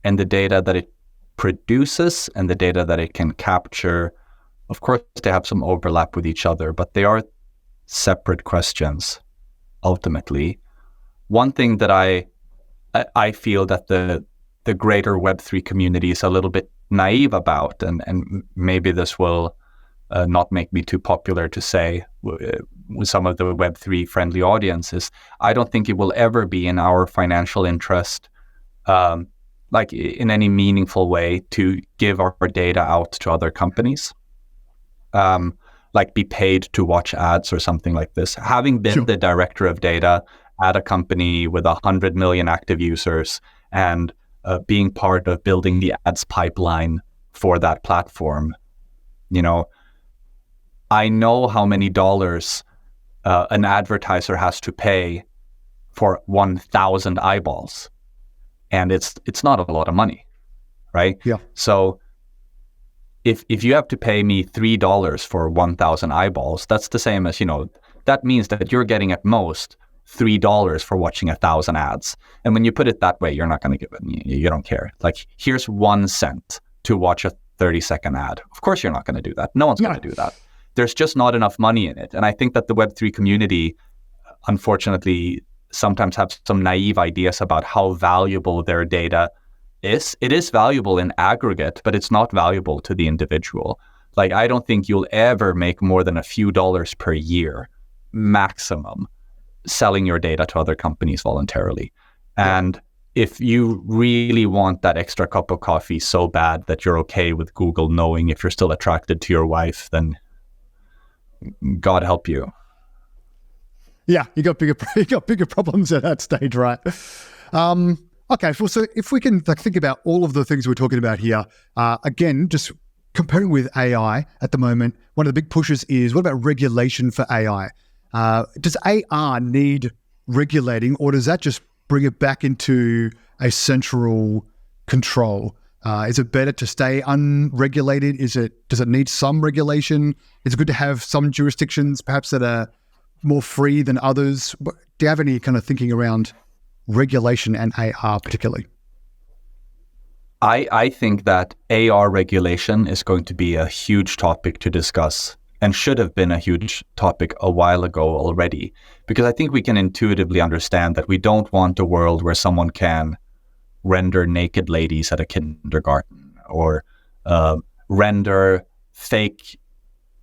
and the data that it produces and the data that it can capture, of course, they have some overlap with each other, but they are separate questions, ultimately. One thing that I feel that the greater Web3 community is a little bit naive about, and maybe this will not make me too popular to say with some of the Web3 friendly audiences, I don't think it will ever be in our financial interest, in any meaningful way, to give our data out to other companies. Be paid to watch ads or something like this. Having been the director of data at a company with 100 million active users and being part of building the ads pipeline for that platform, I know how many dollars an advertiser has to pay for 1,000 eyeballs, and it's not a lot of money, right? Yeah. So if you have to pay me $3 for 1,000 eyeballs, that's the same as, that means that you're getting at most $3 for watching 1,000 ads. And when you put it that way, you're not going to give it, you don't care. Here's 1 cent to watch a 30-second ad. Of course, you're not going to do that. No one's going to do that. There's just not enough money in it. And I think that the Web3 community, unfortunately, sometimes have some naive ideas about how valuable their data is. It is valuable in aggregate, but it's not valuable to the individual. I don't think you'll ever make more than a few dollars per year, maximum, selling your data to other companies voluntarily. And if you really want that extra cup of coffee so bad that you're okay with Google knowing if you're still attracted to your wife, then God help you. Yeah, you got bigger problems at that stage, right? Okay, well, so if we can think about all of the things we're talking about here, again, just comparing with AI at the moment, one of the big pushes is, what about regulation for AI? Does AR need regulating, or does that just bring it back into a central control? Is it better to stay unregulated? Does it need some regulation? Is it good to have some jurisdictions perhaps that are more free than others? Do you have any kind of thinking around regulation and AR particularly? I think that AR regulation is going to be a huge topic to discuss, and should have been a huge topic a while ago already, because I think we can intuitively understand that we don't want a world where someone can render naked ladies at a kindergarten, or render fake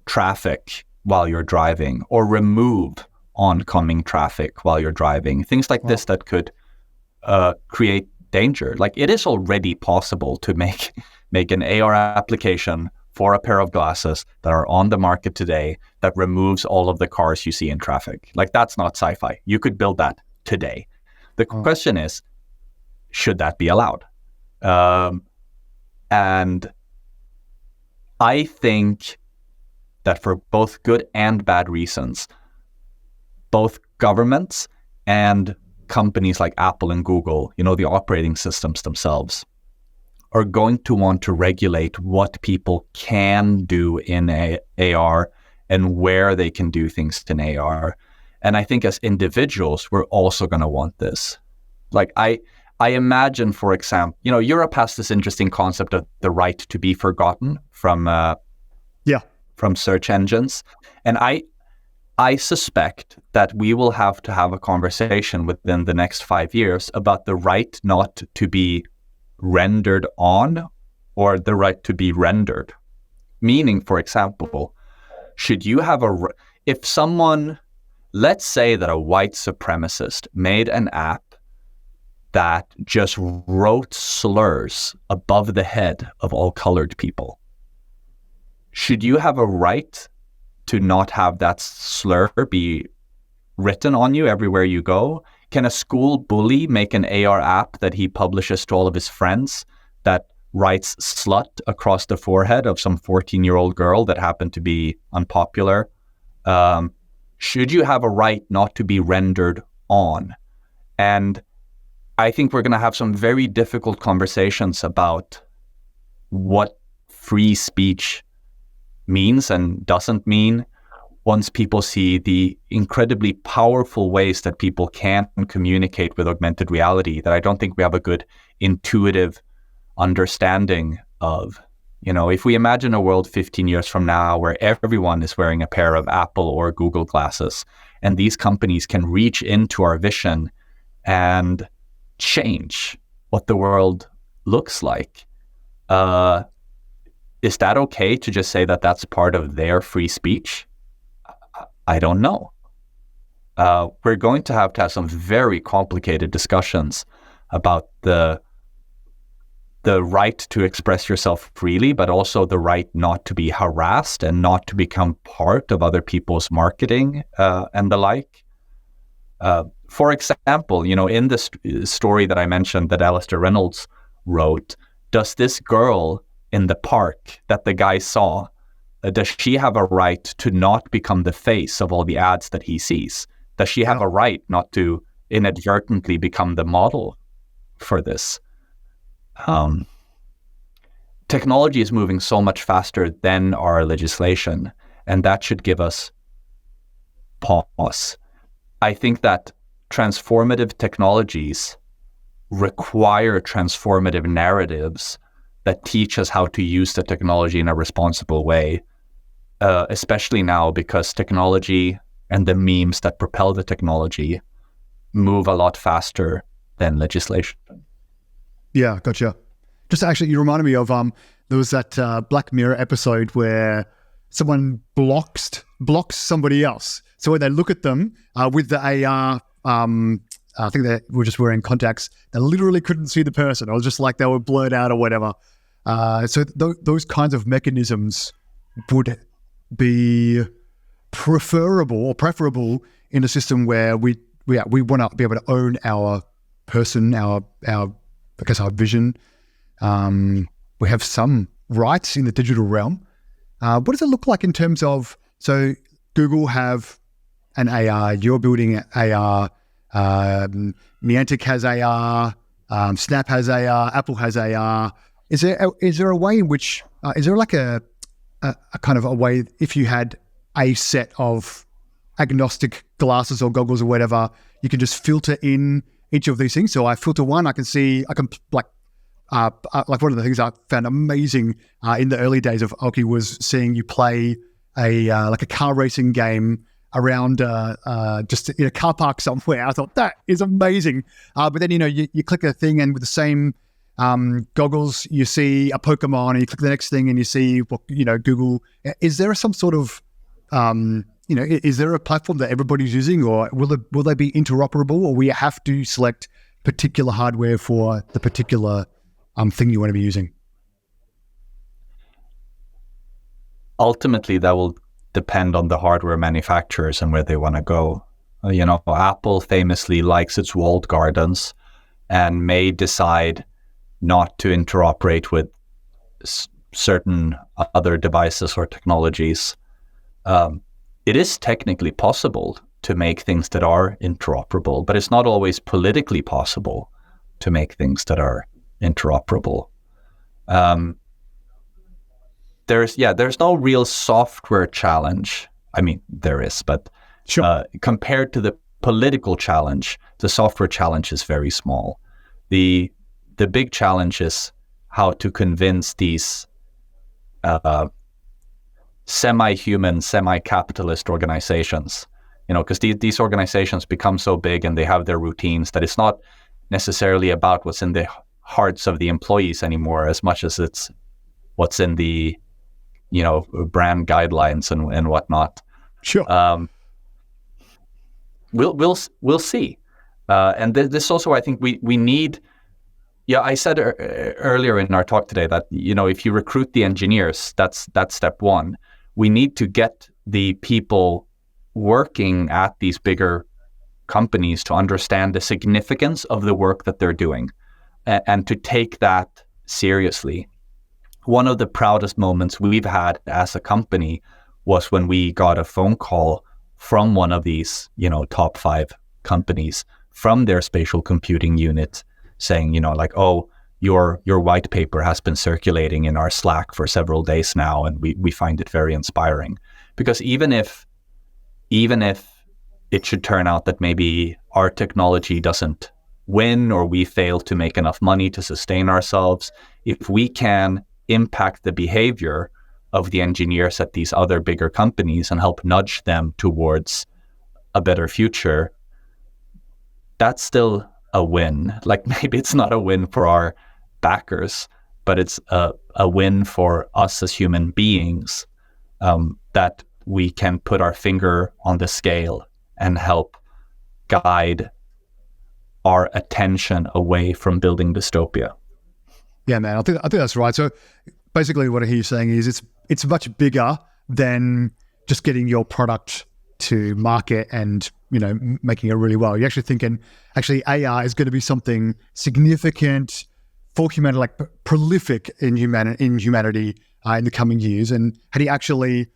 traffic while you're driving, or remove oncoming traffic while you're driving. Things like this that could create danger. Like, it is already possible to make an AR application for a pair of glasses that are on the market today that removes all of the cars you see in traffic. Like, that's not sci-fi. You could build that today. The question is, should that be allowed? And I think that for both good and bad reasons, both governments and companies like Apple and Google, the operating systems themselves, are going to want to regulate what people can do in AR and where they can do things in AR. And I think as individuals, we're also going to want this. Like, I imagine, for example, Europe has this interesting concept of the right to be forgotten from search engines. And I suspect that we will have to have a conversation within the next 5 years about the right not to be rendered on, or the right to be rendered. Meaning, for example, should you have if someone, let's say that a white supremacist made an app that just wrote slurs above the head of all colored people, should you have a right to not have that slur be written on you everywhere you go? Can a school bully make an AR app that he publishes to all of his friends that writes slut across the forehead of some 14-year-old girl that happened to be unpopular? Should you have a right not to be rendered on? And I think we're going to have some very difficult conversations about what free speech means and doesn't mean once people see the incredibly powerful ways that people can communicate with augmented reality that I don't think we have a good intuitive understanding of. If we imagine a world 15 years from now where everyone is wearing a pair of Apple or Google glasses, and these companies can reach into our vision and change what the world looks like, is that okay to just say that that's part of their free speech? I don't know. We're going to have some very complicated discussions about the right to express yourself freely, but also the right not to be harassed and not to become part of other people's marketing and the like. For example, in this story that I mentioned that Alistair Reynolds wrote, does this girl in the park that the guy saw, does she have a right to not become the face of all the ads that he sees? Does she have a right not to inadvertently become the model for this? Technology is moving so much faster than our legislation, and that should give us pause. I think that transformative technologies require transformative narratives that teach us how to use the technology in a responsible way, especially now because technology and the memes that propel the technology move a lot faster than legislation. Yeah, gotcha. Just actually, you reminded me of there was that Black Mirror episode where someone blocks somebody else. So when they look at them with the AR, I think they were just wearing contacts, they literally couldn't see the person. It was just like they were blurred out or whatever. So those kinds of mechanisms would be preferable in a system where we want to be able to own our person, our vision. We have some rights in the digital realm. What does it look like in terms of, so Google have an AR, you're building AR, Niantic has AR, Snap has AR, Apple has AR. Is there a way in which, is there like a kind of a way, if you had a set of agnostic glasses or goggles or whatever, you can just filter in each of these things? So I filter one, one of the things I found amazing in the early days of Auki was seeing you play a car racing game around just in a car park somewhere. I thought that is amazing. But then, you click a thing and with the same goggles, you see a Pokemon, and you click the next thing and you see Google. Is there some sort of, is there a platform that everybody's using, or will they be interoperable, or we have to select particular hardware for the particular thing you want to be using? Ultimately, that will depend on the hardware manufacturers and where they want to go. Apple famously likes its walled gardens and may decide not to interoperate with certain other devices or technologies. It is technically possible to make things that are interoperable, but it's not always politically possible to make things that are interoperable. There's no real software challenge. I mean, there is, but sure. Compared to the political challenge, the software challenge is very small. The big challenge is how to convince these semi-human, semi-capitalist organizations, because these organizations become so big and they have their routines that it's not necessarily about what's in the hearts of the employees anymore, as much as it's what's in the brand guidelines and whatnot. Sure. We'll see. And this also, I think we need. Yeah, I said earlier in our talk today that if you recruit the engineers, that's step one. We need to get the people working at these bigger companies to understand the significance of the work that they're doing, and to take that seriously. One of the proudest moments we've had as a company was when we got a phone call from one of these, top 5 companies from their spatial computing unit saying, oh, your white paper has been circulating in our Slack for several days now, and we find it very inspiring. Because even if it should turn out that maybe our technology doesn't win, or we fail to make enough money to sustain ourselves, if we can impact the behavior of the engineers at these other bigger companies and help nudge them towards a better future, that's still a win. Like, maybe it's not a win for our backers, but it's a win for us as human beings, that we can put our finger on the scale and help guide our attention away from building dystopia. Yeah, man, I think that's right. So basically what I hear you saying is it's much bigger than just getting your product to market and, making it really well. You're actually thinking, AR is going to be something significant for humanity, like prolific in humanity in the coming years. And how do you actually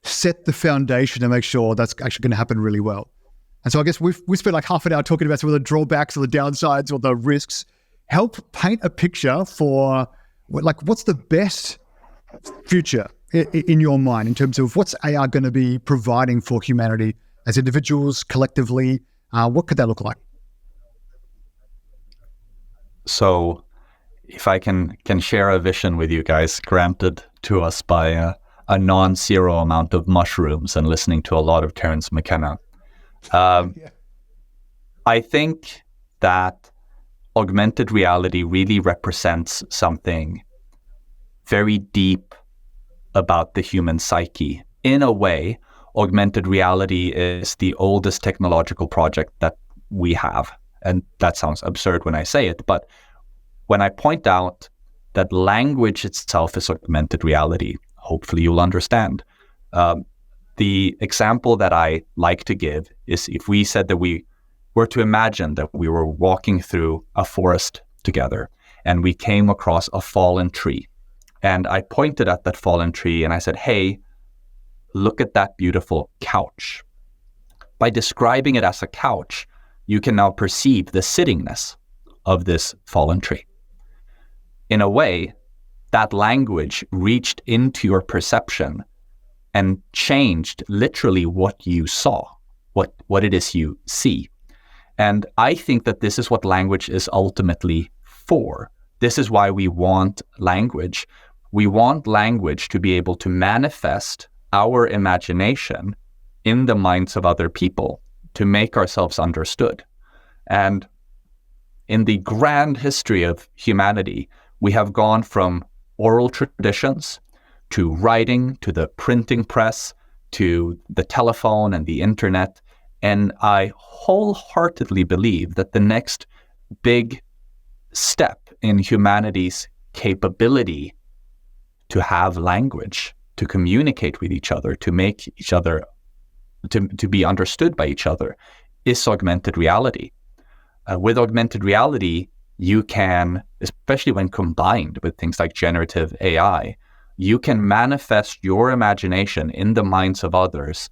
set the foundation to make sure that's actually going to happen really well? And so I guess we spent like half an hour talking about some of the drawbacks or the downsides or the risks. Help paint a picture for what's the best future in your mind in terms of what's AR going to be providing for humanity as individuals, collectively. What could that look like? So if I can share a vision with you guys, granted to us by a non-zero amount of mushrooms and listening to a lot of Terence McKenna. I think that augmented reality really represents something very deep about the human psyche. In a way, augmented reality is the oldest technological project that we have. And that sounds absurd when I say it, but when I point out that language itself is augmented reality, hopefully you'll understand. The example that I like to give is if we said that we were to imagine that we were walking through a forest together and we came across a fallen tree. And I pointed at that fallen tree and I said, hey, look at that beautiful couch. By describing it as a couch, you can now perceive the sittingness of this fallen tree. In a way, that language reached into your perception and changed literally what you saw, what it is you see. And I think that this is what language is ultimately for. This is why we want language. We want language to be able to manifest our imagination in the minds of other people to make ourselves understood. And in the grand history of humanity, we have gone from oral traditions to writing, to the printing press, to the telephone and the internet. And I wholeheartedly believe that the next big step in humanity's capability to have language, to communicate with each other, to make each other, to be understood by each other, is augmented reality. With augmented reality, you can, especially when combined with things like generative AI, you can manifest your imagination in the minds of others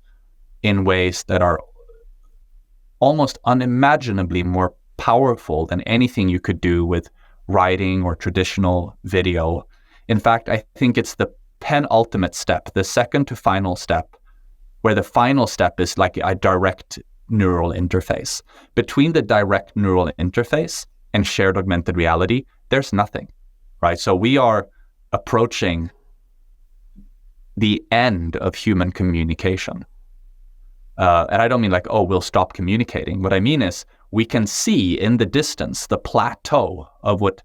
in ways that are almost unimaginably more powerful than anything you could do with writing or traditional video. In fact, I think it's the penultimate step, the second to final step, where the final step is like a direct neural interface. Between the direct neural interface and shared augmented reality, there's nothing, right? So we are approaching the end of human communication. And I don't mean like, oh, we'll stop communicating. What I mean is we can see in the distance the plateau of what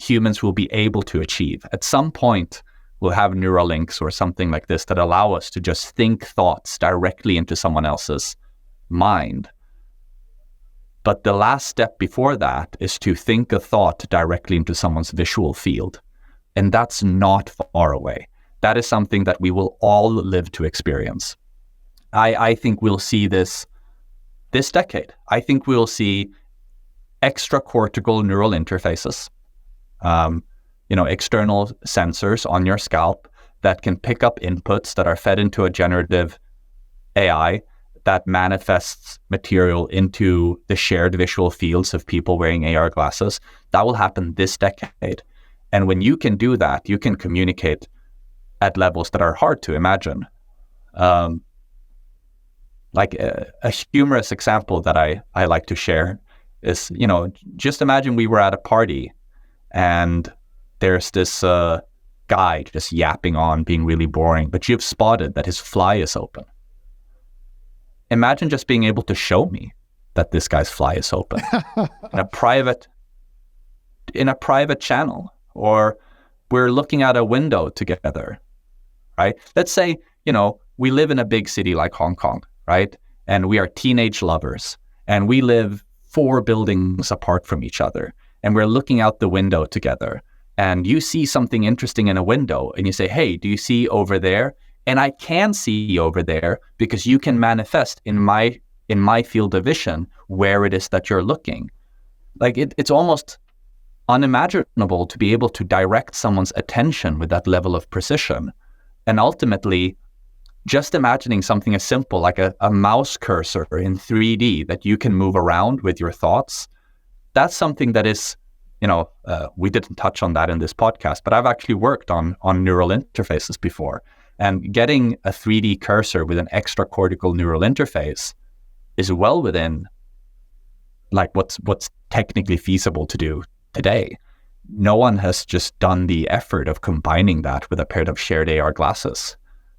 humans will be able to achieve. At some point, we'll have neural links or something like this that allow us to just think thoughts directly into someone else's mind. But the last step before that is to think a thought directly into someone's visual field. And that's not far away. That is something that we will all live to experience. I think we'll see this decade. I think we'll see extracortical neural interfaces, external sensors on your scalp that can pick up inputs that are fed into a generative AI that manifests material into the shared visual fields of people wearing AR glasses. That will happen this decade. And when you can do that, you can communicate at levels that are hard to imagine. Like a humorous example that I like to share is, just imagine we were at a party and there's this guy just yapping on, being really boring, but you've spotted that his fly is open. Imagine just being able to show me that this guy's fly is open in a private channel, or we're looking out a window together, right? Let's say, we live in a big city like Hong Kong, right? And we are teenage lovers and we live 4 buildings apart from each other and we're looking out the window together and you see something interesting in a window and you say, hey, do you see over there? And I can see over there because you can manifest in my field of vision where it is that you're looking. Like it's almost unimaginable to be able to direct someone's attention with that level of precision. And ultimately, just imagining something as simple like a mouse cursor in 3D that you can move around with your thoughts, that's something that is, we didn't touch on that in this podcast, but I've actually worked on neural interfaces before. And getting a 3D cursor with an extracortical neural interface is well within like what's technically feasible to do today. No one has just done the effort of combining that with a pair of shared AR glasses.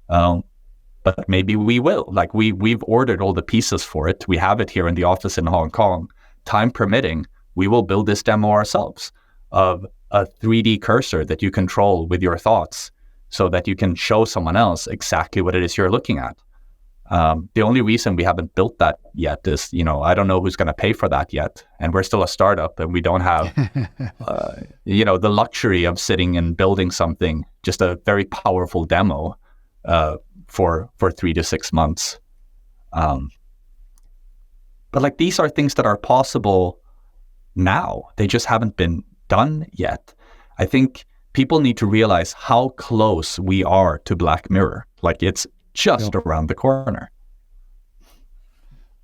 But maybe we will. Like we've ordered all the pieces for it. We have it here in the office in Hong Kong. Time permitting, we will build this demo ourselves of a 3D cursor that you control with your thoughts so that you can show someone else exactly what it is you're looking at. The only reason we haven't built that yet is, I don't know who's going to pay for that yet. And we're still a startup and we don't have, the luxury of sitting and building something, just a very powerful demo for 3 to 6 months. But like these are things that are possible now. They just haven't been done yet. I think people need to realize how close we are to Black Mirror. Like it's just around the corner.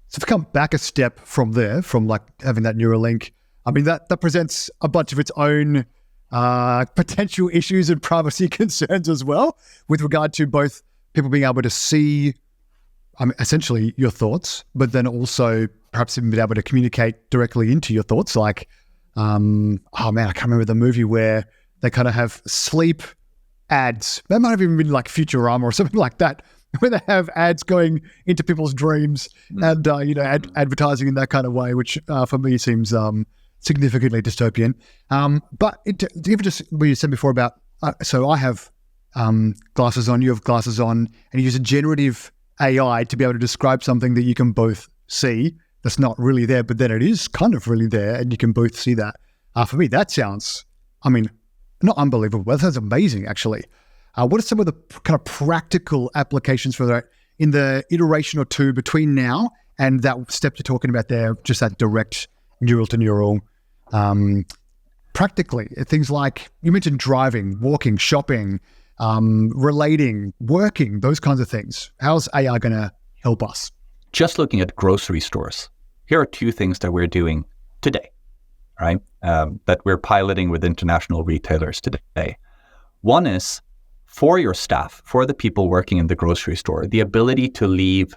So to come back a step from there, from like having that Neuralink, I mean, that presents a bunch of its own potential issues and privacy concerns as well, with regard to both people being able to see essentially your thoughts, but then also perhaps even be able to communicate directly into your thoughts. Like, oh man, I can't remember the movie where they kind of have sleep ads. That might have even been like Futurama or something like that, where they have ads going into people's dreams and, advertising in that kind of way, which for me seems significantly dystopian. But even just what you said before about, so I have glasses on, you have glasses on, and you use a generative AI to be able to describe something that you can both see that's not really there, but then it is kind of really there and you can both see that. For me, that sounds, not unbelievable, but that sounds amazing, actually. What are some of the kind of practical applications for that in the iteration or two between now and that step you're talking about there, just that direct neural to neural? Practically, things like, you mentioned driving, walking, shopping, relating, working, those kinds of things. How's AI going to help us? Just looking at grocery stores, here are two things that we're doing today, right? That we're piloting with international retailers today. One is for your staff, for the people working in the grocery store, the ability to leave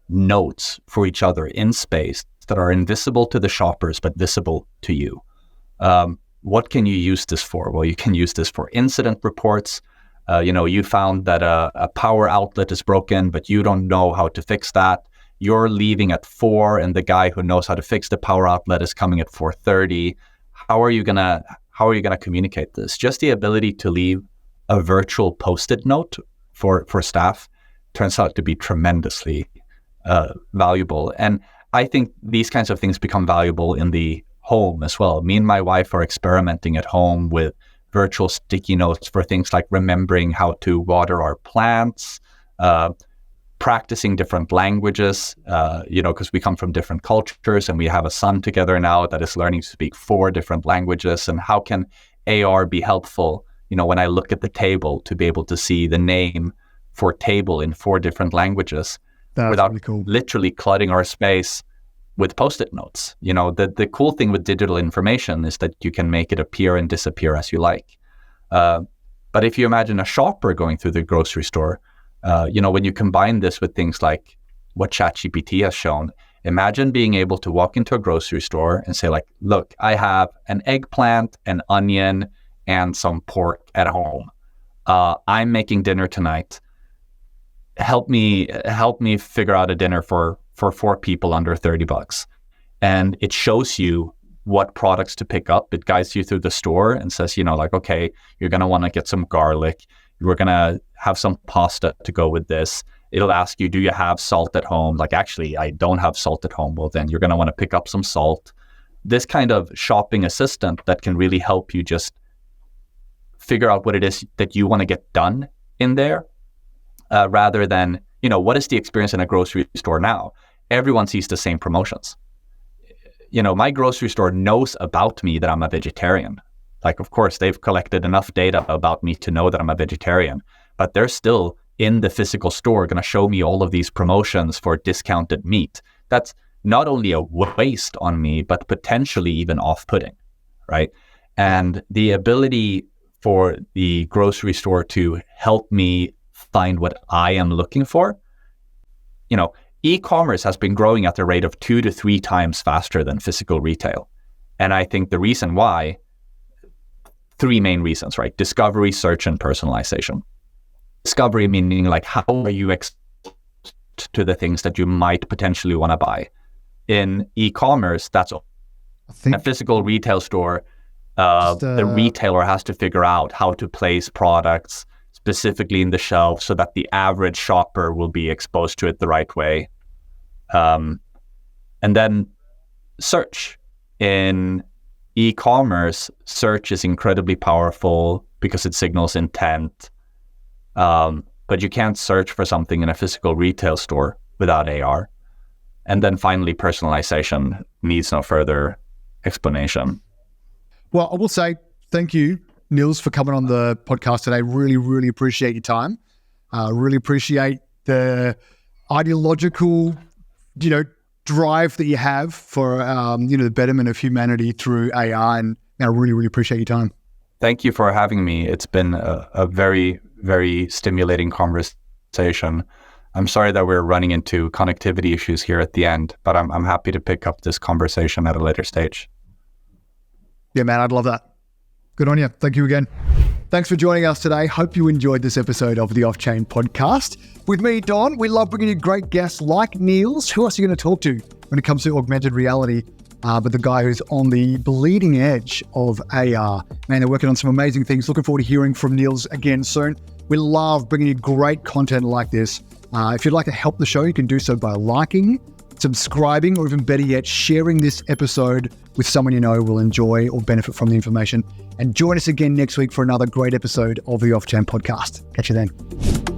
notes for each other in space that are invisible to the shoppers, but visible to you. What can you use this for? Well, you can use this for incident reports. You found that a power outlet is broken, but you don't know how to fix that. You're leaving at 4 and the guy who knows how to fix the power outlet is coming at 4:30. How are you gonna communicate this? Just the ability to leave a virtual post-it note for staff turns out to be tremendously valuable. And I think these kinds of things become valuable in the home as well. Me and my wife are experimenting at home with virtual sticky notes for things like remembering how to water our plants, practicing different languages, because we come from different cultures and we have a son together now that is learning to speak 4 different languages. And how can AR be helpful, when I look at the table, to be able to see the name for table in 4 different languages without really cool. Literally cluttering our space with post-it notes. The cool thing with digital information is that you can make it appear and disappear as you like. But if you imagine a shopper going through the grocery store, when you combine this with things like what ChatGPT has shown, imagine being able to walk into a grocery store and say, like, look, I have an eggplant, an onion, and some pork at home. I'm making dinner tonight. Help me figure out a dinner for 4 people under $30. And it shows you what products to pick up. It guides you through the store and says, okay, you're going to want to get some garlic. We're going to have some pasta to go with this. It'll ask you, do you have salt at home? Like, actually, I don't have salt at home. Well, then you're going to want to pick up some salt. This kind of shopping assistant that can really help you just figure out what it is that you want to get done in there, rather than, what is the experience in a grocery store now? Everyone sees the same promotions. My grocery store knows about me that I'm a vegetarian. Like, of course, they've collected enough data about me to know that I'm a vegetarian, but they're still in the physical store going to show me all of these promotions for discounted meat. That's not only a waste on me, but potentially even off-putting, right? And the ability for the grocery store to help me find what I am looking for, e-commerce has been growing at the rate of 2 to 3 times faster than physical retail. And I think the reason why, 3 main reasons, right? Discovery, search, and personalization. Discovery meaning like, how are you exposed to the things that you might potentially want to buy? In e-commerce, that's a physical retail store. The retailer has to figure out how to place products specifically in the shelf so that the average shopper will be exposed to it the right way. And then search. In e-commerce, search is incredibly powerful because it signals intent. but you can't search for something in a physical retail store without AR. And then finally, personalization needs no further explanation. Well, I will say thank you, Nils, for coming on the podcast today. Really, really appreciate your time. Really appreciate the ideological, drive that you have for, the betterment of humanity through AI. And I really, really appreciate your time. Thank you for having me. It's been a very, very stimulating conversation. I'm sorry that we're running into connectivity issues here at the end, but I'm happy to pick up this conversation at a later stage. Yeah, man, I'd love that. Good on you. Thank you again. Thanks for joining us today. Hope you enjoyed this episode of the Off-Chain Podcast. With me, Don, we love bringing you great guests like Nils. Who else are you going to talk to when it comes to augmented reality? But the guy who's on the bleeding edge of AR. Man, they're working on some amazing things. Looking forward to hearing from Nils again soon. We love bringing you great content like this. If you'd like to help the show, you can do so by liking, subscribing, or even better yet, sharing this episode with someone you know will enjoy or benefit from the information. And join us again next week for another great episode of the Off-Chain Podcast. Catch you then.